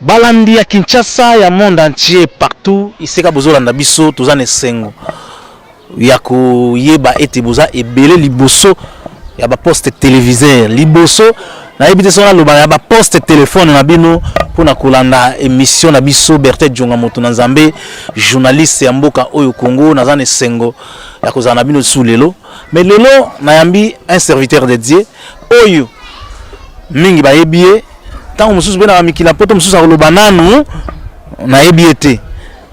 Balandi ya Kinshasa ya monde entier partout iseka bozolanda biso tozane sengo ya koyeba ete boza ebele liboso ya ba poste téléviseur liboso na ebite sona loba ya ba poste téléphone na bino pona kolanda émission na biso Berthe Djonga moto na Nzambe journaliste ya mboka oyo Congo nazane sengo ya kozana bino sous lelo mais lelo nayambi un serviteur de Dieu oyo mingi ba ebie tant mususu bena mikila poto mususu akoloba nanu na ebiete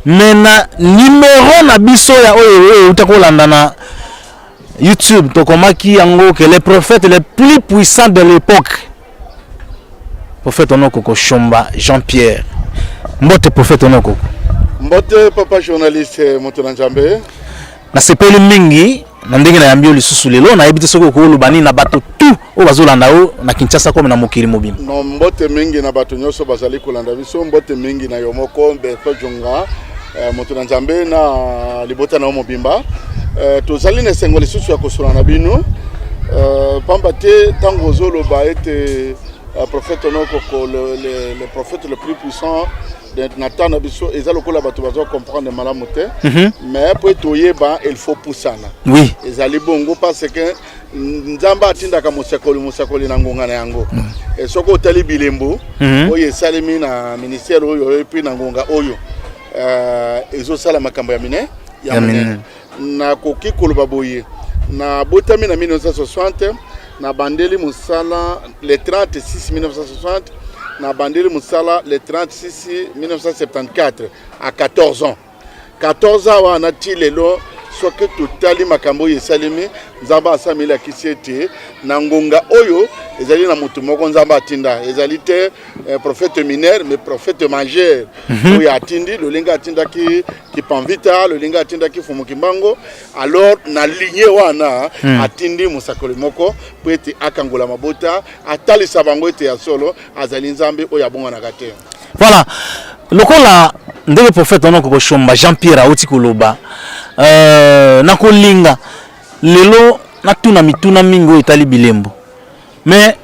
mena numéro na biso ya oyo utakolanda na YouTube tokomaki yango que les prophètes les plus puissants de l'époque prophète Onokoko Shomba Jean-Pierre mbote prophète Onokoko mbote papa journaliste moto na Nzambe na sepeli mingi na ndenge na yambio lisusu lelo na ebite soko ko lubani na bato tout o bazolanda o na Kinshasa comme na mokili mobile no mbote mingi na bato nyoso bazali kolanda biso mbote mingi na yomoko Berthe Djonga moto na Nzambe na libota na mobimba tozali na sengo lisusu ya kosola na bino pamba te tango zoloba ete prophète Onokoko le prophète le plus puissant de Nathan Abisso et ça le bato bazo comprendre malamu te mais pour toyeba il faut poussana oui ezali bongo parce que nzamba atindaka musakoli na ngonga na yango et soko tali bilembo oyo esalemi na ministère oyo et puis na ngonga oyo ezo sala makambo ya mine ya mine na koki koloba boye na botami na 1960 na bandeli musala le 36 1960 na bandeli musala le 36 1974 à 14 ans 14 ans wana ti lelo soki totali makambo oyo esalemi nzambe asameli akisi ete na ngonga oyo ezali na moto moko nzambe atinda ezali te prophète mineur mais prophète majeur oyo atindi lolinga atindaki Kipanvita lolinga atindaki Fumukimbango alors na lignée wana atindi musakoli moko po ete akangola mabota atalisa bango ete ya solo azali nzambe oyo abonganaka te voilà lokola ndenge prophète Onokoko Shomba Jean-Pierre auti koloba nakolinga lelo natuna mituna mingo etali bilembo mais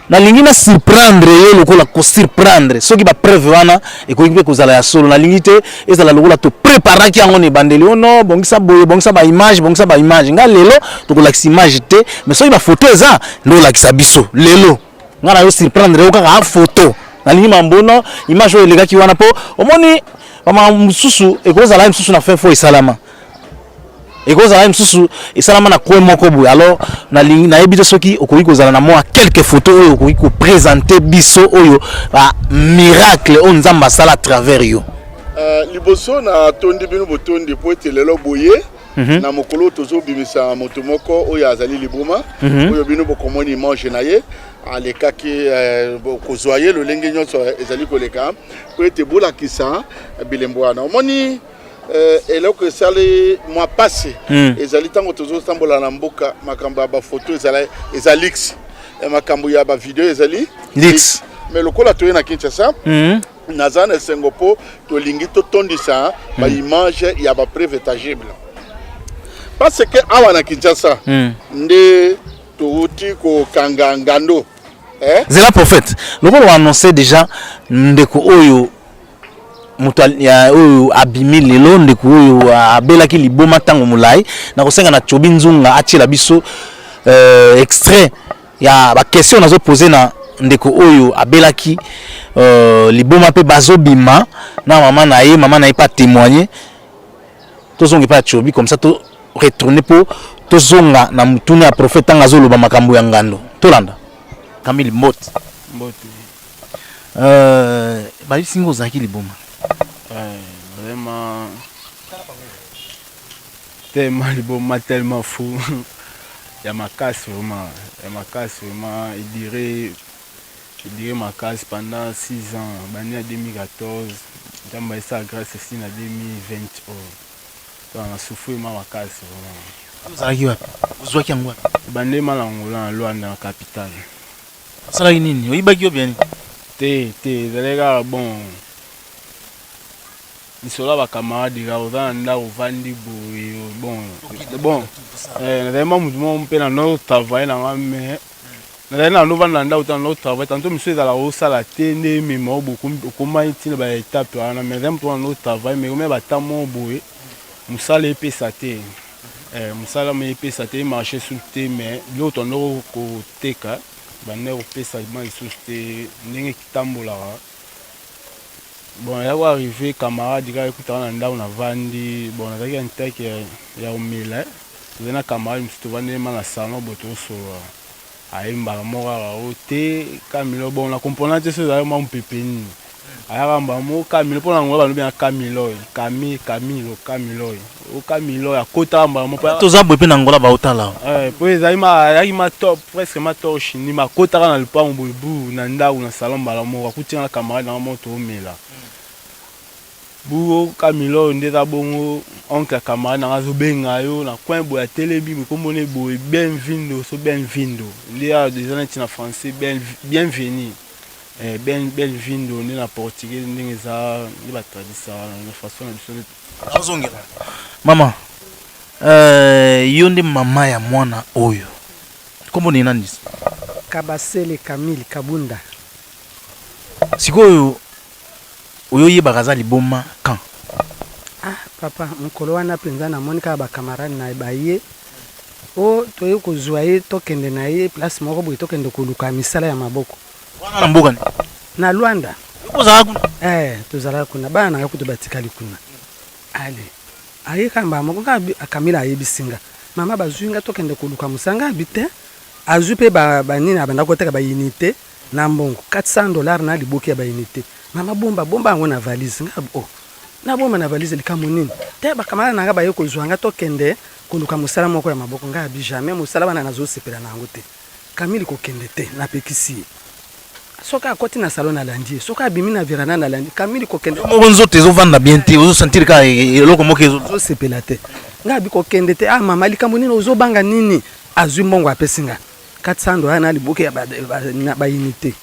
nalingi na surprendre ye lokola ko surprendre soki ba preuve wana ekoki kozala ya solo nalingi te ezala lokola to préparaki yango ne bandeli ono bongisa boye bongisa ba image nga lelo tokolakisa image te mais soki ba photo eza ndo lakisa biso lelo nga na yo surprendre okaka photo nalingi mambono image oyo elegaki wana po omoni mama mususu ekozala mususu na fin fo esalama ekozala mususu esalama na kwe moko boye alors nalingi na ebite soki okoki kozala na moi quelques photos oyo okoki ko présenter biso oyo ba miracle on nzamba sala à travers yo liboso na tondi bino botondi po ete lelo boye na mokolo tozo bimisa moto moko oyo azali libuma oyo bino bokomoni image na ye alekaki kozwaye lolenge nyonso ezali koleka po ete bolakisa bilembo wana omoni eloko esali mois passé ezali ntango tozotambola na mboka makambo ya bafoto ezali lix makambo ya bavideo ezali lix mais lokola toye na Kinshasa naza na esengo mpo tolingi totondisa baimage ya bapreuve tangible parce que awa na Kinshasa nde touti kokanga ngando zela prophète lokola annoncer déjà ndeko oyo mutu ya oyo abimi lelo ndeko oyo abelaki liboma tango mulai na kosenga na Chobi Nzunga atiela biso extrait ya ba question nazo poser na ndeko oyo abelaki liboma pe bazobima na mama na ye pas témoigner tozongi pa Chobi comme ça to retourner pour tozonga na mutuna ya prophète tanga zoloba makambo ya ngando tolanda Camille Mbote bali singo zaki liboma vraiment tellement fou. Il y a ma casse vraiment. Il dirait ma casse pendant 6 ans. Banni en 2014. J'ai ça grâce aussi en 2020. On a souffert ma casse vraiment. Vous avez quoi? Banni malangola loin dans la capitale. Ça là nini? Oui bagio bien. Les gars bon. Ils sont là, les camarades, ils sont là, bon, vraiment, on peut notre travail, na novanda nda autant no travail tantôt monsieur ezala osala te nde mema okoma itina ba étape wana mais même toi no travail mais comme batamo boye musala epesa te musala me epesa te marché sur te mais l'autre no koteka bande opesa ma lisusu te ndenge kitambolaka bon ya ko arrivé camarade ka ekutaka na ndako na vandi bon nazalaki na ntaki ya omela toza na camarade mosusu tovandema na salon bo tosolola ayembaka moko kaka o te Camilo bon na comprendre te so ezali mwa mopepe nini ayaka mbamo Camilo mpo na ngo balobi na Camilo Camilo o Camilo akotaka mbamo toza boye mpe na ngola baotala po ezali ayaki matop presque matop chini makotaka na lupango boyebu na ndako na salon mbala moko akutinga na camarade na moko toomela buo Camilo nde eza bongo oncle ya camarade nanga azobenga yo na coin boye atelemi mikombone boye bienvenido so bienvenido nde eza neti na français bienvenu bienvenido nde na portugais ndenge eza nde batradisaka na façon na biso azongela mama yo nde mama ya mwana oyo kombo ni nani Kabasele Camille Kabunda sikoyo oyo yebaka aza liboma quand papa mokolo wana mpenza namoni kaka bakamarade na ye baye o toye kozwa ye tokende na ye place moko boye tokende koluka misala ya maboko wana na mboka na Luanda ozala kuna tozalaka kuna bana na ye kutu batikali kuna ale aye kamba moko kaka Camille ayebisinga mama bazwi nga tokende koluka musanga abi te azwi mpe banini abanda koteka baunité na mbongo $400 na liboki ya baunité mama bomba yango na valise nga na bomba na valise likambo nini te bakamala nanga baye kozwa nga tokende koluka musala moko ya maboko nga abi jamais musala bana nazosepela na yango te Camille kokende te napekisi ye soka akoti na salon na landi soka abimi na veranda na landi Camille kokende moko nzoto ezovanda bien te ozosentir ka eloko moko ezosepela te nga abi kokende te mama likambo nini ozobanga nini azwi mbongo apesi nga $400 na liboki ya baunité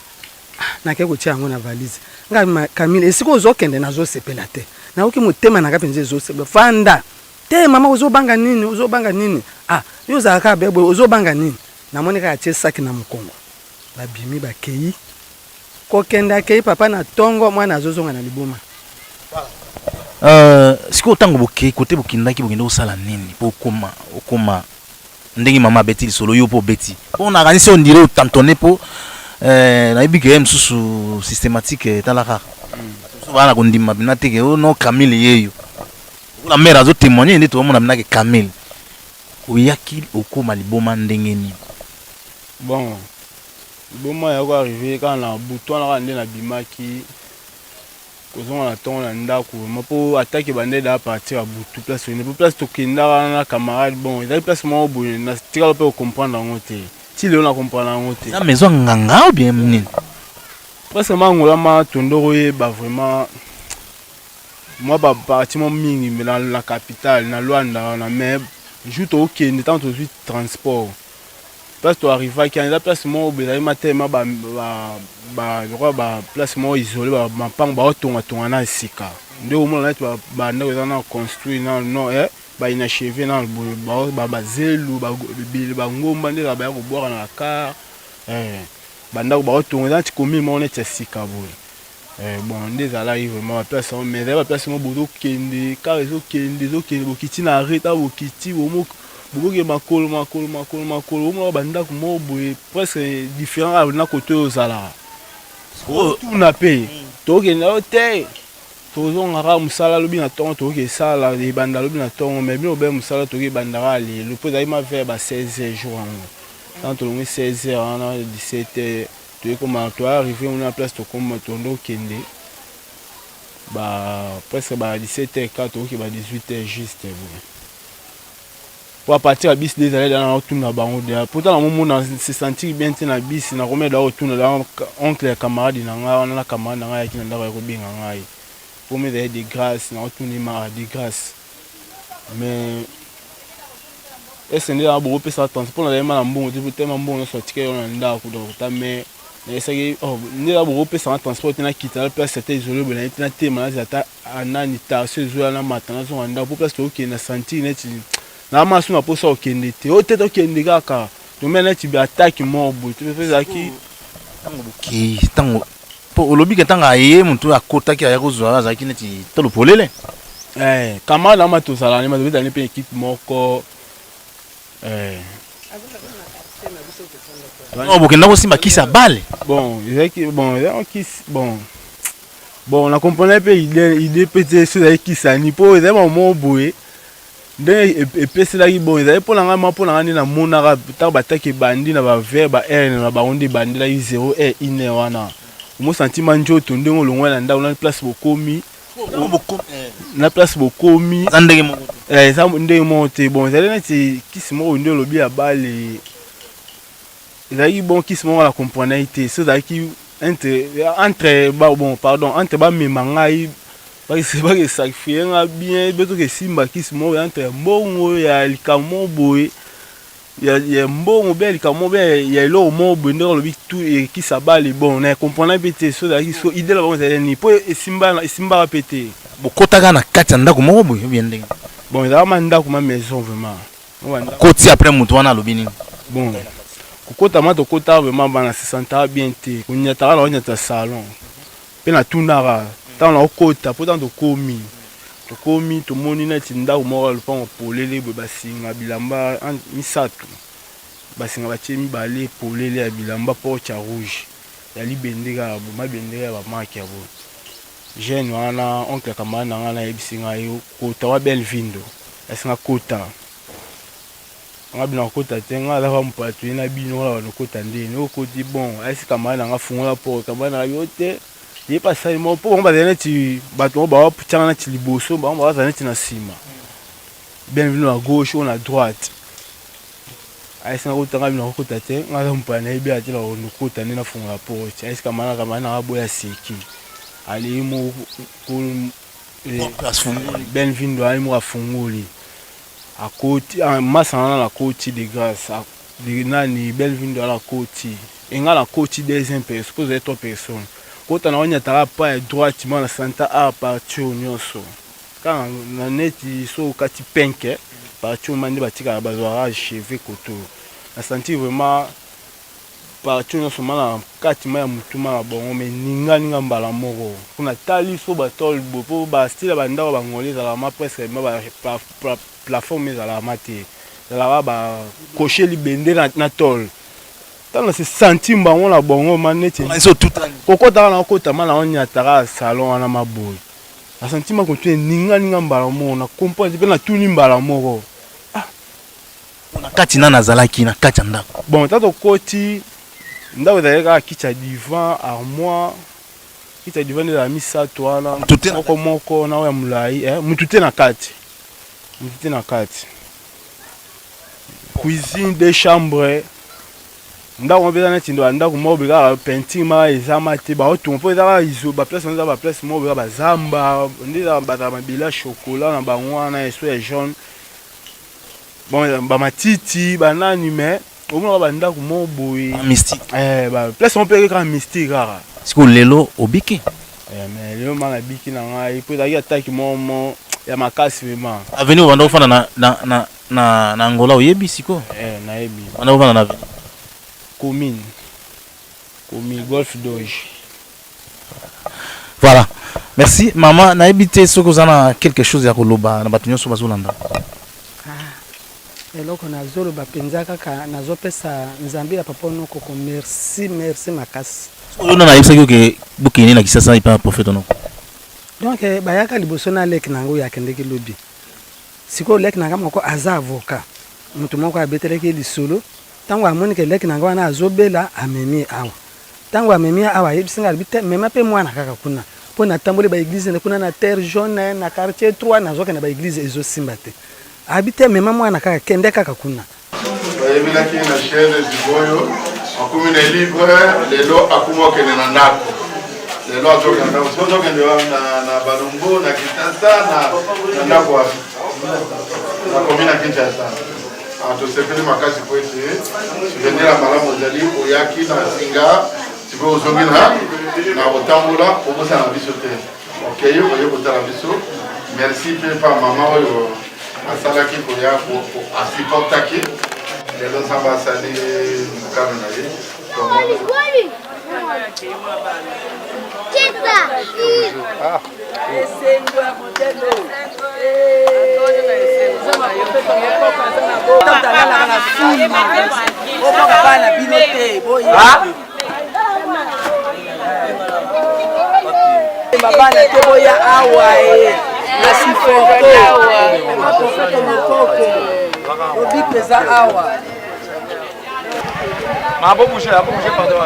nake kotia yango na valise nga Camille esiko ozokende nazosepela te naoki motema nanga mpenza ezosepela fanda te mama ozobanga nini yo ozalaka bebo ozobanga nini namoni kaka atie saki na mokongo babimi bakei kokende akei papa na tongo mwana azozonga na liboma sikoyo ntango bokei kote bokendaki bokende kosala nini mpo okoma ndenge mama abeti lisolo yo mpo obeti mpo nakanisi ondire otantone mpo nayebi ke mosusu systématique etalaka mosusu bana kondima bina teke no Camille yeyo la mère azotémoigne nde toomona bina ke Camille oyaki okoma liboma ndenge nini bon liboma yako arrivé kaka na butu wana kaka nde nabimaki kozonga na ntongo na ndako mpo atake bande da partir ya butu place oyende po place tokendaka na camarade bon ezali place moko boye natikala mpe ocomprendre yango te ti lelo na comprendre yango te eza maison nganga ou bien nini presque mangolama tondoko oyeba vraiment mwa baparti mo mingi na capitale na Luanda wana mais jour tokende ntango tozwi transport place toarrivaki eza place moko boye ezali matema place moko isolé mapango baotongatonga na esika nde omona neti bandako eza na construit bainachevé na bazelu bangomba nde baya kobwaka na kar bandako baotonga eza neti commune moko neti ya sika boye bon nde ezalaki vraiment baplace mais ezali baplace moko bozokende kar ezokende bokiti na arreta bokiti bokoke makolo omona bandako moko boye presque différent na kote oyo ozalaka otuna mpe tokende oyo te tozongaka mosala alobi na ntongo tokoki esala ebanda alobi na ntongo mais bino obe mosala tokoki ebandaka lelo mpo ezali mavere ba 16h jour yango ntango tolongi 16h wana 17h toyekoma toarrive na place tokoma tondokende presque ba 17h tokoki ba 18h juste boye pour partir à bis des allées dans la bango de pourtant au moment se sentir bien na bis na remettre là autour là oncle camarade na la camarade na qui na ko binga ngai pour me des grâces na autour ni ma des grâces mais est-ce que a beaucoup plus attention pour la mal bon tu tellement bon so ticket on nda ko do ta mais c'est que ni a beaucoup plus transport na quitter la place c'était isolé mais na tema na ta anani ta ce jour na matin na nda pour place to qui na sentir net na masu na posa okende te otete okende kaka tomena ti attaque morbo tu fais zaki tango buki tango po olobi ke tanga ye muntu akota ki ayakuzwa zaki neti tolo polele kama na mato sala ni mato betani pe équipe moko oh bokenda ko simba kisa bale bon on a compris pe il peut sur avec kisa ni po ils aiment mon boé de et c'est là qui bon ils avaient pour la main pour la na monara ta bataki bandi na ba verba na ba onde bandi la 0 et ine wana mo sentiment njoto ndenge longwa na nda na place bokomi na place bokomi zandenge mo ça ndenge monte bon ça là c'est qui se mo ndo lobi ya bale il a eu bon qui se mo la comprendre été c'est ça qui entre bon pardon entre ba memangai parce que ça fait un bien beto que simba qui se mo entre mbongo ya likamo boy ya mbongo be likamo be ya lo mo bendo lobi tout et qui ça bale bon na comprendre pété so da qui so idée la bon ni po simba pété bokotaka na kati ndako moko boy bien ndenge bon il a manda kuma maison vraiment koti après mutu wana lobi nini bon kokota mato kota vraiment bana se senta bien te kunyata la onyata salon pe na tunara tant na okota pourtant to komi to moni na tinda umora lupa polele bo basinga bilamba misato basinga batie mibale polele ya bilamba porte rouge ya libendera bo mabendera ba marque ya bo jeune wana oncle kamana ngana yebisinga yo kota wa Belvindo asinga kota ngabina kota tenga la va mpatu ina bino la no kota ndeni okoti bon asi kamana nga fungola po kamana yote ye pas ça mo po on ba dene ti bato ba puchana na ti liboso ba on ba za na sima Bienvenue à gauche ou à droite asi na kota ngabina kota te ngala mpana ibe ati la no kota ndena fungola po asi kamana aboya seki ali mo ko Bienvenue ali mo afungoli à côté en masse la côté de grâce de nani Bienvenue dans la côté et la côté deuxième personne suppose être 3 personnes quand on a une tara pas droite man santa a partir nyonso quand na neti so kati penke partir man de batika bazwara cheveux koto na senti vraiment partir nyonso man kati ma mutuma bon mais ninga mbala moko kuna tali so batol bo ba style banda bangolé za la ma presque ma plafond mais à la maté là ba cocher libende na tol tant se sentim ba on la bongo maneti so tout koko ta na kota mala on nyatara salon na maboy la sentiment continue ninga mbala mo na comprendre pe na tuni mbala moko na kati na nazalaki na kati ndako bon tato koti ndako d'ailleurs kicha divan armoire kicha divan de la misato wana moko na ya mulai mutute na kati cuisine des chambres ndako mbeza na tindo ndako mobe ka painting ma ezama te ba otu mpo ezaka izo ba place na ba place mobe ba zamba ndeza ba mabila chocolat na bangwana eso ya jaune bon ba matiti ba nani mais au moins ba ndako mobe mystique ba place on peut ka mystique rara siko lelo obiki mais lelo mala biki na ngai po daki attaque momo ya makasi vraiment avenue wanda kufana na Angola oyebi siko na yebi wanda kufana na commune Golf Doge. Voilà, merci maman na habité soko zana quelque chose ya koloba na batunyo so bazolanda eloko na zolo bapenza kaka nazopesa nzambi ya papa noko ko merci makasi ona na yebisa ke bokene na kisasa ipa prophète noko donc bayaka liboso na lek nango ya kendeki lobi siko lek nanga moko aza avocat mutu moko abeteleki lisolo tango amoni ke lek nanga wana azobela amemi awa tango amemi awa yebisinga bite mema pe mwana kaka kuna po na tambole ba église kuna na terre jaune na quartier 3 nazoka na ba église ezo simba te habite mema mwana kaka kende kaka kuna bayebila ki na chaîne ziboyo akumi na livre lelo akuma kene na ndako lelo atoka na sozo kende na Balongo na Kinshasa na ndako wapi na komina Kinshasa atosepeli makasi po ete subvenir malamu zali oyaki na singa sipo ozongi na otambola okosala biso te okeyi oye kotala biso merci pe pa mama oyo asalaki koya asupportaki lelo nzambe asali mokano na ye Babana tebo ya awa na sifoko mapofeto mokoko obi pesa awa Abo bouger pardon.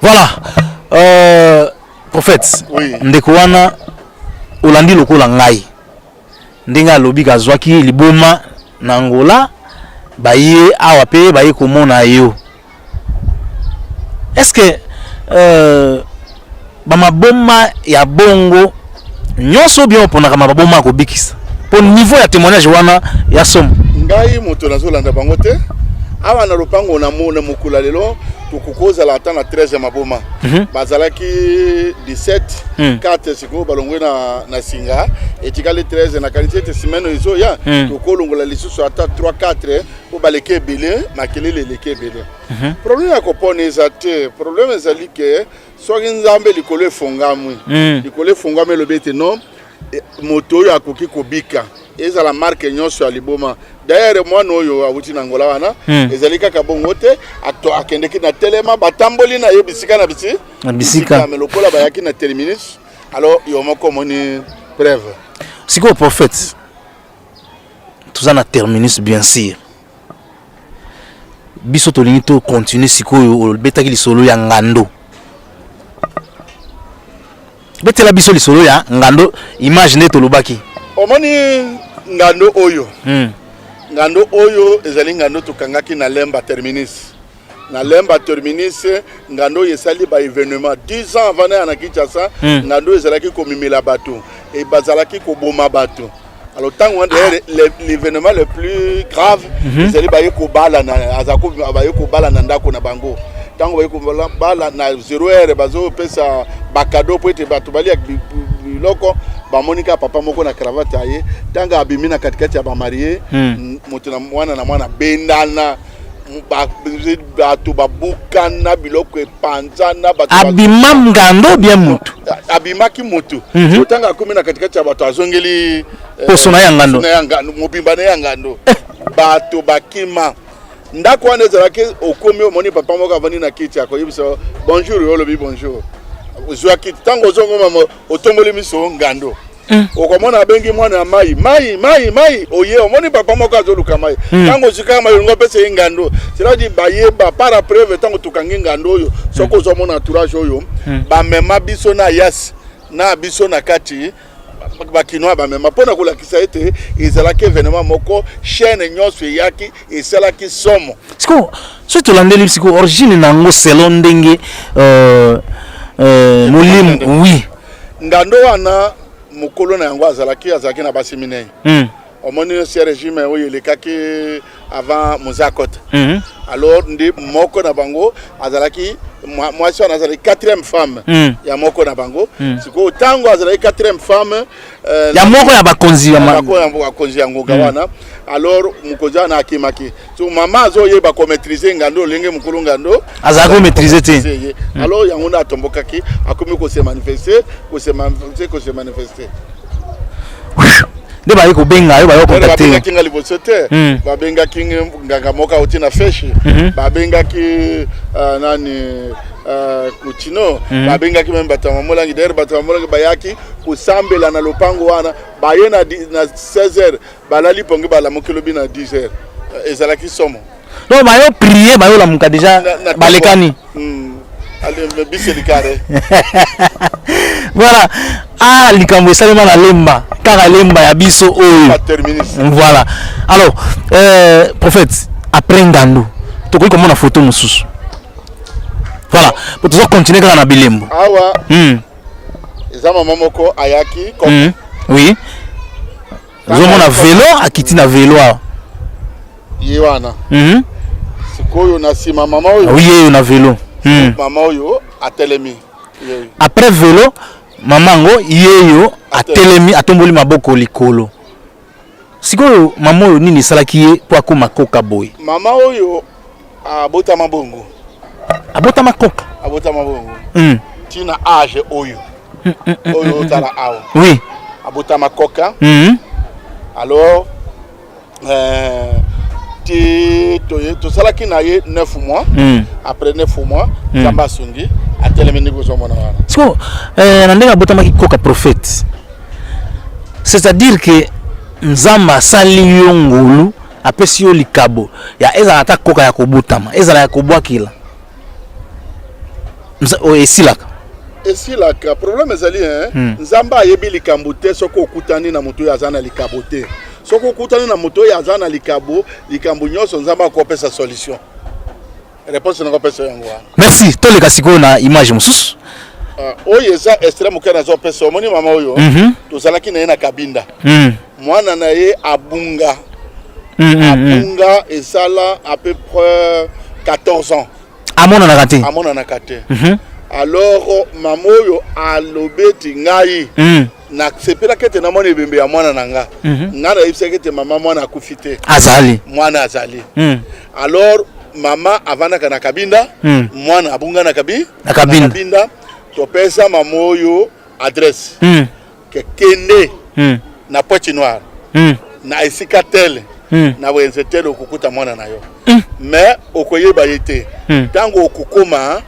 Voilà, prophète, oui. Ndeko wana olandi lokola ngai ndenge alobi kazwaki liboma na Angola baye awa pe baye komona yo. Est-ce que bamaboma ya bongo nyonso bien oponaka maboma ko bikisa po niveau ya témoignage wana ya somo ngai moto nazolanda bango te awa na lopango na mona mokula lelo tukukoza la ata na 13 maboma bazalaki 17 4 siko balongwe na singa etikali 13 na qualité semaine izo ya tukolongola lisusu ata 3 4 po baleke ebele makelele leke ebele problème ya kopona ezate problème ezali ke soki nzambe likolo efongami likolo efongami lobete non moto oyo akoki kobika eza la marque nyonso ya liboma d'ailleurs mwana oyo awuti na Angola wana ezali kaka bongo te akendeki na telema batamboli na ye bisika na bisika mais lokola bayaki na terminus alors yo moko moni preuve siko prophète tuza na terminus bien sûr biso tolingi to continuer sikoyo betaki lisolo ya ngando betela biso lisolo ya ngando imagine to lobaki omoni ngando oyo ngando oyo ezali ngando tokangaki na lemba terminus na lemba terminus ngando yesali ba événement 10 ans avant na Kinshasa ngando ezalaki komimela bato et bazalaki koboma bato. Alors tant l'événement le plus grave ezali ba yekobala na azako ba yekobala na ndako na bango tango ba yekobala na 0h bazo pesa bakado po ete bato bali biloko bamonika papa moko na cravate aye tanga abimina katikati ya ba marié moto na mwana bendana bato babukana biloko epanzana bato abima ngando bien mutu abimaki mutu tanga akomi na katikati ya bato azongeli poso na ya ngando mobimba na ya ngando bato bakima ndako wana ezalaki okomi omoni papa moko avandi na kiti akoyebisa bonjour olobi bonjour ozwa kiti tango ozongoma otomboli miso ngando okomona bengi mwana mai oye omoni papa moko azoluka mai tango zika mai ngo pese ngando c'est-à-dire bayeba para preuve tango tukangi ngando oyo soko ozomona entourage oyo ba mema biso na yas na biso na kati bakinoa ba mema pona kolakisa ete ezalaki événement moko chaîne nyonso yaki esalaki somo siko so tolandeli siko origine nango selon ndenge mulimu oui ngando wana mokolo na yango azalaki na baseminaire omoni ce régime oyo elekaki avant Mozakota alors ndi moko na bango azalaki mwasi wana azalaki 4e femme ya moko na bango siko tango azalaki 4e femme ya moko ya bakonzi ya bakonzi ya ngoga wana alors mukonzi na akimaki so mama azoyeba ko maîtriser ngando lenge mukulu ngando azalaki ko maîtriser te alors yango na tombokaki akomi ko se manifester de ba yiko benga yo ba yo contacter ba kinga liboso te ba benga kinga nganga moka uti na feshi ba benga ki nani kuchino ba benga ki memba tamamolangi der batamolangi bayaki kusambela na lopango wana ba yena na 16h balali pongi bala mokelo bina 10h ezalaki somo donc bayo prier bayo la muka déjà balekani allez me bise le carré voilà ah likambo esalema na lemba kaka lemba ya biso oyo voilà alors prophète après Ngandu tokoki komona photo mosusu voilà pour toujours continuer kaka na bilembo awa eza mama moko ayaki comme oui zomona vélo akiti na vélo awa yewana sikoyo na sima mama oyo oui yeyo na vélo mama oyo atelemi après vélo mamango yeyo atelemi atomboli maboko likolo sikoyo mama oyo nini esalaki ye po akoma koka boye mama oyo abotama bongo abotama koka abotama bongo tina age oyo oyo tala awa oui abotama koka alors tout ça là qui n'a eu 9 mois après 9 mois Zamba Sungi a tellement négocié mon wana so nandeka botama ki koka prophète c'est-à-dire que Nzamba sali yongulu apesi yo likabo ya ezala ta koka ya kobotama ezala ya kobwakila esilaka esilaka problème ezali Nzamba ayebi likambo te soko okutani na moto ya zana likabo te soko okutani na moto ya zana likabo nyonso Nzamba akopesa solution réponse na kopesa yango. Merci toleka sikoyo na image mosusu oyo eza extrême kana zo pesa omoni mama oyo tozalaki na ye na kabinda mwana na ye abunga esala à peu près 14 ans amona na kate alors mama oyo alobeti ngai na sepela kete na mwana ebembe ya mwana nanga ngana yebisa kete mama mwana akufite azali mwana azali alors mama avana kana kabinda mwana abunga na kabinda topesa mama oyo adresse ke kende na Pointe Noire na esika tele na wenze tele okukuta mwana na yo mais okoyeba yete tango okukoma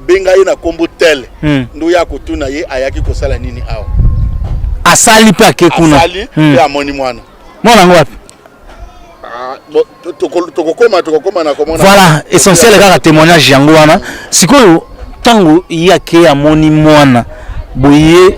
benga ye na kombo tele ndo ya kutuna ye ayaki kosala nini awa asali pe akekuna asali pe amoni mwana ngo wapi tokokoma na komona voilà essentiel kaka témoignage yango wana sikoyo tango yake amoni mwana boye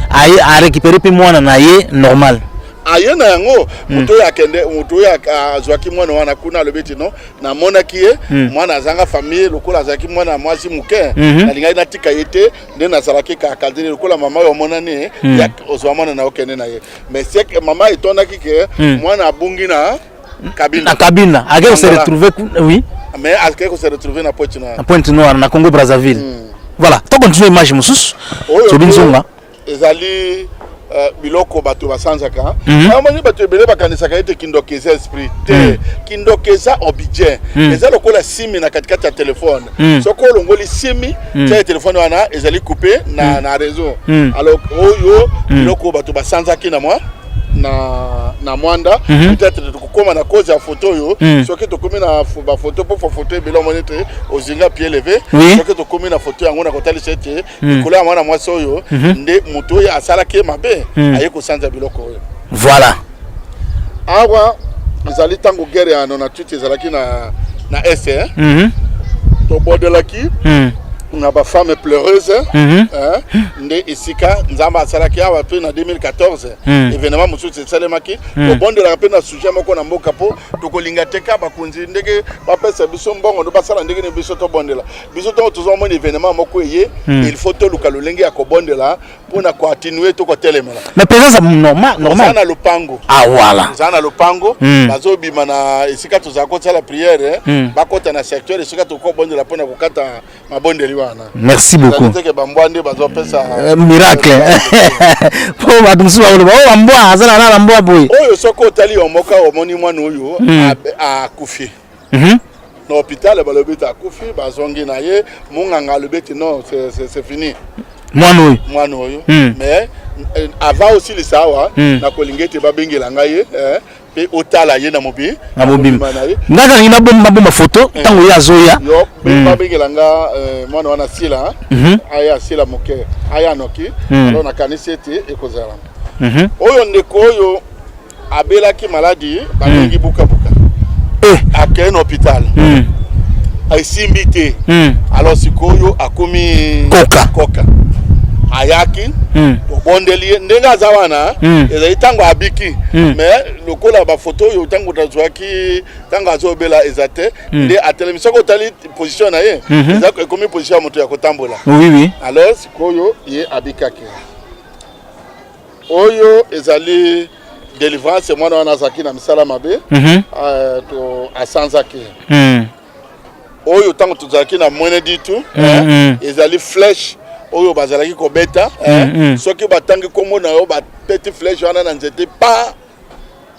a récupérer pe mwana na ye normal aye na yango muto ya kende muto ya azwaki mwana wana kuna lobeti no na mona kiye mwana azanga famille lokola azaki mwana mwasi muke na lingai na tika yete nde na salaki ka kadiri lokola mama yo mona ne ya ozwa mwana na okende na ye mais c'est que mama etona kike mwana abungi na cabine ake se retrouver oui mais ake se retrouver na Pointe Noire na Congo Brazzaville voilà to continue image mususu so binzonga ezali biloko bato basanzaka amoni bato ebele bakanisaka ete kindokeza esprit te kindokeza obidien eza lokola simi na katikati ya telefone soko olongoli simi te telefone wana ezali coupé na réseau alors oyo biloko bato basanzaki na moi na mwanda peut-être tukoma na cause ya photo yo soki tokomi na ba photo pour photo ebele monete ozinga pied levé soki tokomi na photo yango na kotalisa ete likolo ya mwana mwasi oyo nde moto ya asalaki mabe aye kosanza biloko oyo voilà awa ezali tango guerre ya 98 ezalaki na este tobodelaki na ba femme pleureuse nde esika Nzamba asalaki awa pe na 2014 événement mosusu esalemaki tobondelaka pe na sujet moko na mboka po tokolinga teka bakonzi ndenge bapesa biso mbongo ndo basala ndenge ne biso tobondela biso to tozomona événement moko eye il faut toluka lolenge ya kobondela pona continuer tokotelemela mais présence normal na lopango voilà zana lopango bazobima na esika tozakota la prière bakota na secteur esika tokobondela pona kokata mabondeli wana merci beaucoup que bambwande bazopesa miracle po batumsu ba bambwa azana na bambwa boy oyo soko tali omoka omoni mwana oyo akufi na hôpital balobeta akufi bazongi na ye munganga lobeti non c'est fini mwana oyo mais avant aussi le sawa na kolingete babengela ngai pe otala ye na mobi ngaka ngina bomba photo tango ya zoya yo babengela nga mwana wana sila aya sila moke aya noki alors na kanisete ekozala oyo ndeko oyo abelaki maladie balingi buka akei na hôpital aisimbi te alors sikoyo akomi koka ayaki tobondeli ye ndenge aza wana ezali ntango abiki mais lokola bafoto oyo ntango tazwaki ntango azobela eza te nde atelemi soki otali position na ye eza ekomi position ya moto ya kotambola alors sikoyo ye abikaki oyo ezali délivrance mwana wana azalaki na misala mabe to asanzaki oyo ntango tozalaki na mwene ditu ezali flèche oyo bazalaki kobeta soki batangi kombo na yo bapeti flèche wana na nzete pa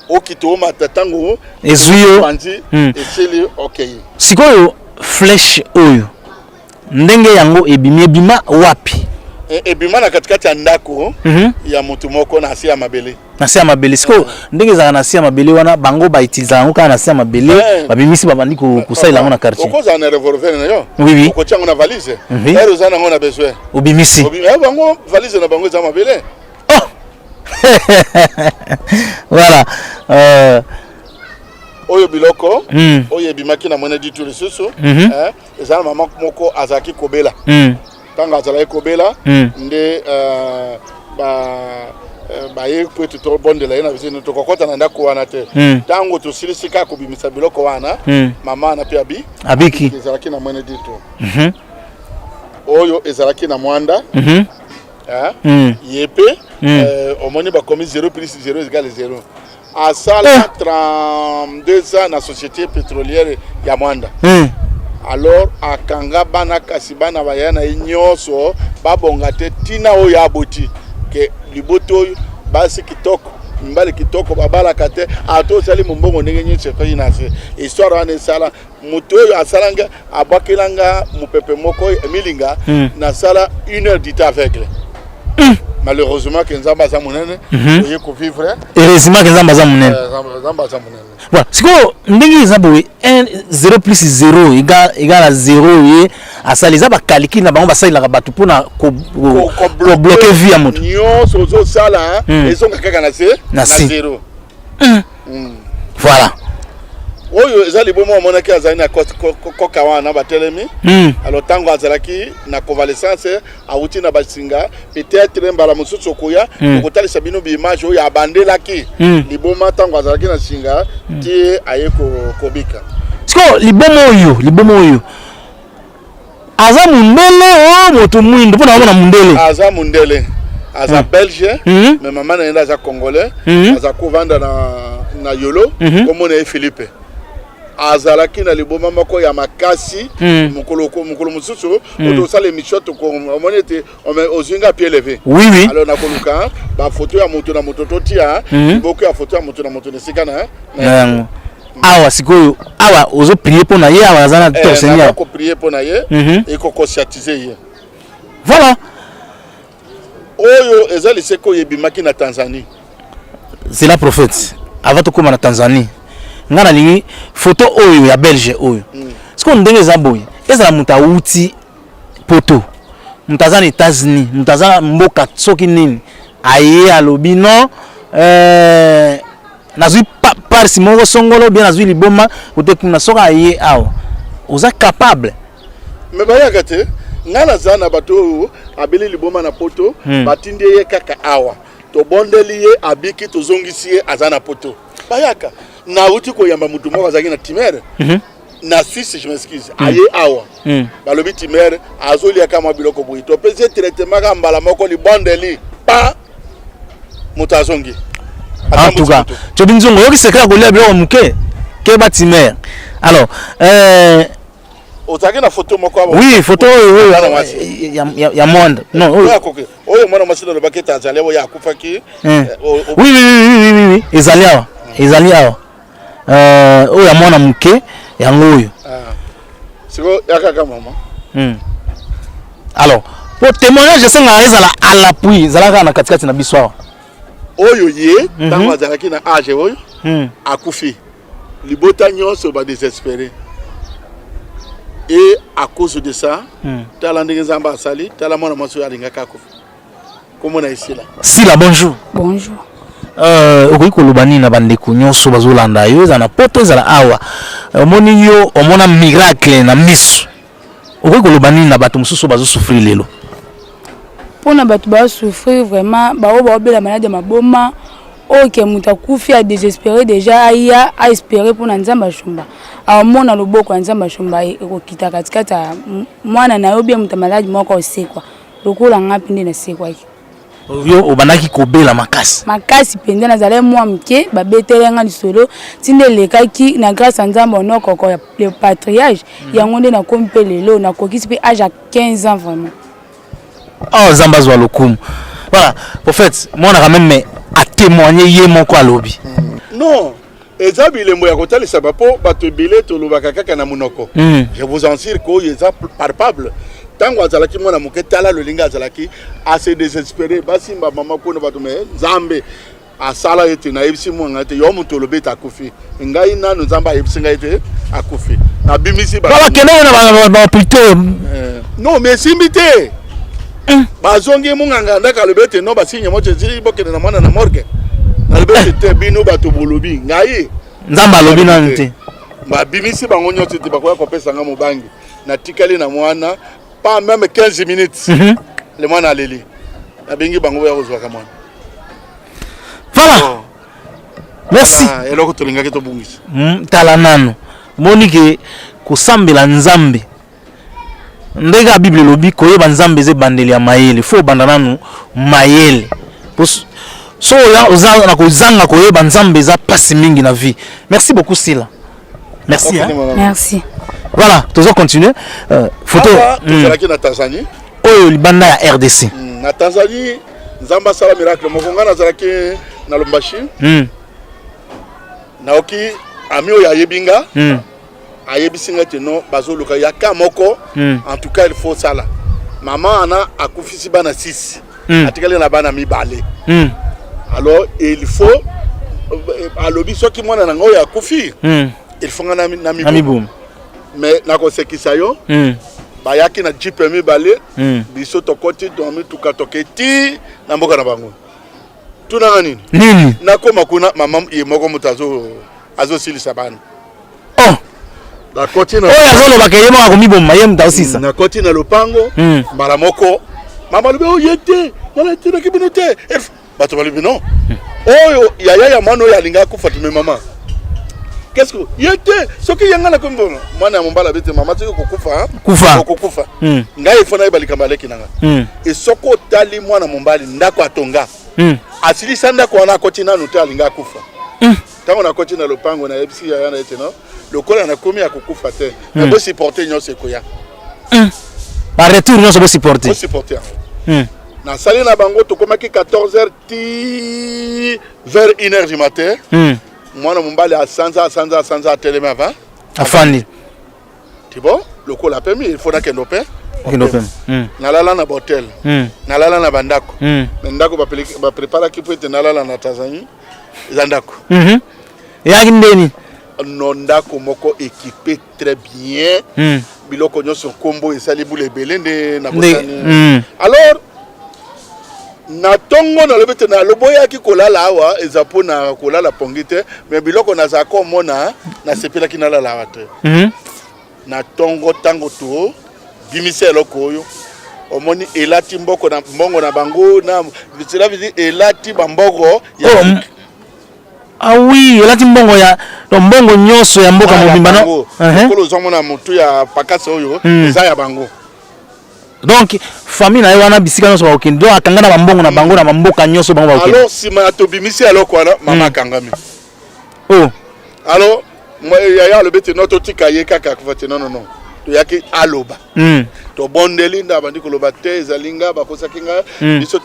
okito omata ntango ezuyo panzi esili okei sikoyo flèche oyo ndenge yango ebima wapi ebima na katikati ya ndako ya motu moko na asi ya mabele nasi ya mabele siko ndenge ezalaka nasi ya mabele wana bango bautiliza yango kaka nasi ya mabele babimisi babandi kosalela yango na quartier okozala na revolver na yo okotia yango na valise ere oza nango na besoin obimisi bango valise na bango eza mabele voilà oyo biloko oyo ebimaki na mwene ditu lisusu ezala mama moko azalaki kobela ntango azalaki kobela nde baye po ete tobondela ye na bisino tokokɔta na ndako wana te ntango tosilisi kaka kobimisa biloko wana mama wana mpe abiki ezalaki na mwene ditu oyo ezalaki na mwanda ye mpe omoni bakomi 0 plus 0 égale 0 asala 32 ans na société pétrolière ya mwanda alors akanga bana kasi bana baya na nyonso babonga te tina oyo aboti ke liboto oyo basi kitoko mbali kitoko babalaka te ato sali mbongo ndenge nyinso ko inase histoire wana esala moto oyo asalanga abwakelanga mupepe moko emilinga na sala 1 heure du temps aveugle malheureusement que nzamba za munene oye ko vivre heureusement que nzamba za munene voilà siko ndenge nzamba 0 plus 0 égale à 0 ye asali za ba calcul na bango basalaka batu pona ko bloquer vie ya moto nyonso zo sala ezonga kaka na 0 voilà oyo ezali bomo omonaki azali na koka wana batelemi alors tango azalaki na convalescence awuti na basinga peut-être mbala mosusu koya kotalisa bino bi-image oyo abandelaki liboma tango azalaki na singa tie aye kobika siko libomo oyo aza mundele o moto mwindo pona wana mundele aza mundele aza belge mais maman na yenda aza congolais aza kovanda na yolo comme na Philippe azalaki na liboma moko ya makasi mukolo mususu otosala émission to omoni te ozinga pied levé alors na koluka ba photo ya moto na moto totia beaucoup ya photo ya moto na moto nesika na awa sikoyo awa ozo prier pour na ye awa azana to seigneur ko prier pour na ye et ko conscientiser ye voilà oyo ezali seko yebimaki na Tanzanie c'est la prophète avant to koma na Tanzanie ngana lingi photo oyo ya belge oyo siko ndenge za boye ezala muta uti poto mutazana États-Unis mutazana mboka soki nini aye alobi non nazui par si moko songolo bien nazui liboma kote kuna soka aye awo oza capable mais bayaka te ngana zana bato abeli liboma na poto batindi ye kaka awa to bondeli ye abiki to zongisi ye azana poto bayaka na uti ko yamba mutu moko azaki na Timere na Suisse je m'excuse aye awa balobi Timere azoli kama biloko boyi to pese traitement ka mbala moko li bondeli pa mutazongi en tout cas tu binzongo yoki sekra ko lia biloko muke ke ba Timere alors otaki na photo moko aba oui photo ya monde non oyo mwana masino le baketa azali oyo akufaki oui ezali awa oyo mwana muke yango oyo siko yakaka mama alors pour témoignage senga ezala à l'appui zalaka na katikati na biso oyo ye tango azalaki na âge oyo akufi libota nyonso ba désespéré et à cause de ça tala ndenge nzamba asali tala mwana maso ya lingaka akufi comment na ici là Sila bonjour okoki koloba nini na bandeko nyonso bazolanda yo eza na poto ezala awa omoni yo omona miracle na miso okoki koloba nini na bato mosusu bazosouffrir lelo mpona bato bazosouffrir vraiment bao baobela malade ya maboma oke moto akufi adésespéré déjà aya aespéré mpona nzambe ashumba aomona loboko ya nzambe ashumba ekokita katikati ya mwana na yo bia moto maladi moko osekwa lokola nga mpe nde nasekwaki yo obandaki kobela makasi makasi mpenza nazala mwa mke babetelenga lisolo ntinda elekaki na grâce ya nzambe onokoko ya le patriage yango nde nakomi mpe lelo nakokisi mpe age ya 15 ans vraiment nzambe azwa lokumu voilà prophète monaka meme atémoigné ye moko alobi non eza bilembo ya kotalisa bapo bato ebele tolobaka kaka na monoko je vous en assure que eza palpable tango azalaki mwana moke tala lolinga azalaki assez désespéré basimba mama kuna bato me nzambe asala ete nayebisi mwanga ete yo moto olobi ete akufi ngai nanu nzambe ayebisi ngai ete akufi nabimisi bakende na baplutôt non mais simbi te bazongi munganga ndaka alobi ete no basinye moto ezili bokende na mwana na morgue nalobi ete te bino bato bolobi ngai nzambe alobi nanu te babimisi bango nyonso ete bakoya kopesanga mobangi natikali na mwana pas même 15 minutes le mwana aleli nabengi bango ya kozwaka mwana voilà merci eloko tolingaki tobungisa tala nano monike kosambela nzambe ndenge ya bible elobi koyeba nzambe eza ebandeli ya mayele fo obanda nanu mayele so oza na kozanga koyeba nzambe eza pasi mingi na vie merci beaucoup Sila merci merci voilà tozo continuer photo tozalaki na Tanzanie oyo libanda ya RDC na Tanzanie nzamba sala miracle moko nga nazalaki na Lubumbashi naoki ami oyo ayebinga ayebisinga te no bazoluka yaka moko en tout cas il faut sala maman ana akufisi bana 6 atikali na bana mibale alors il faut alobi soki mwana na ngoya akufi il faut ngana na mibum mais nakosekisa yo bayaki na jeep mibale biso tokoti domi tukatoketi na mboka na bango tunanga nini nakoma kuna mama ye moko mutazo azosilisa bana na koti na azolo bakeye moko komiboma ye mutaosisa na koti na lopango mara moko mama lobe oyete nala tina kibino te bato balibi non oyo yaya ya mwana oyo alinga kufa tume mama qu'est-ce que yete soki yanga na kombo mwana mombala bete mama tiko kufa ngai fona ibalikamba leki nanga e soko tali mwana mombali ndako atonga asili sanda ko na koti na nuta alinga kufa tango na koti na lopango na ebisi ya na ete no lokola na komi ya kukufa te na bo supporter nyonso ekoya ba retour nyonso bo supporter na sali na bango tokomaki 14h ti vers 1h du matin mwana mombali asanza telema va afandi tibo lokola pemi il faut nakendo pe nalala na hotel nalala na bandako ndako ba prepara ki poete nalala na Tanzanie zandako yaki ndeni no ndako moko équipé très bien biloko nyonso kombo esali bule belende na kosani alors na tongo na lobete na loboya ki kolala awa ezapo na kolala pongite mais biloko na zako mona na sepela ki nalala awa te na tongo tango to bimise eloko oyo omoni elati mboko na mbongo na bango na cela veut dire elati bamboko ya oui elati mbongo ya mbongo nyonso ya mboka mobimba no kolo zomo na mutu ya pakasa oyo eza ya bango donc famille na wana bisika nyonso bakokende donc akangana bambongo na bango na mamboka nyonso bango bakokende alors sima ya tobimisi eloko wana mama akangami alors yaya alobete no totika ye kaka kufate non toyaki aloba to bondeli nda bandi koloba te ezalinga bakosaki nga biso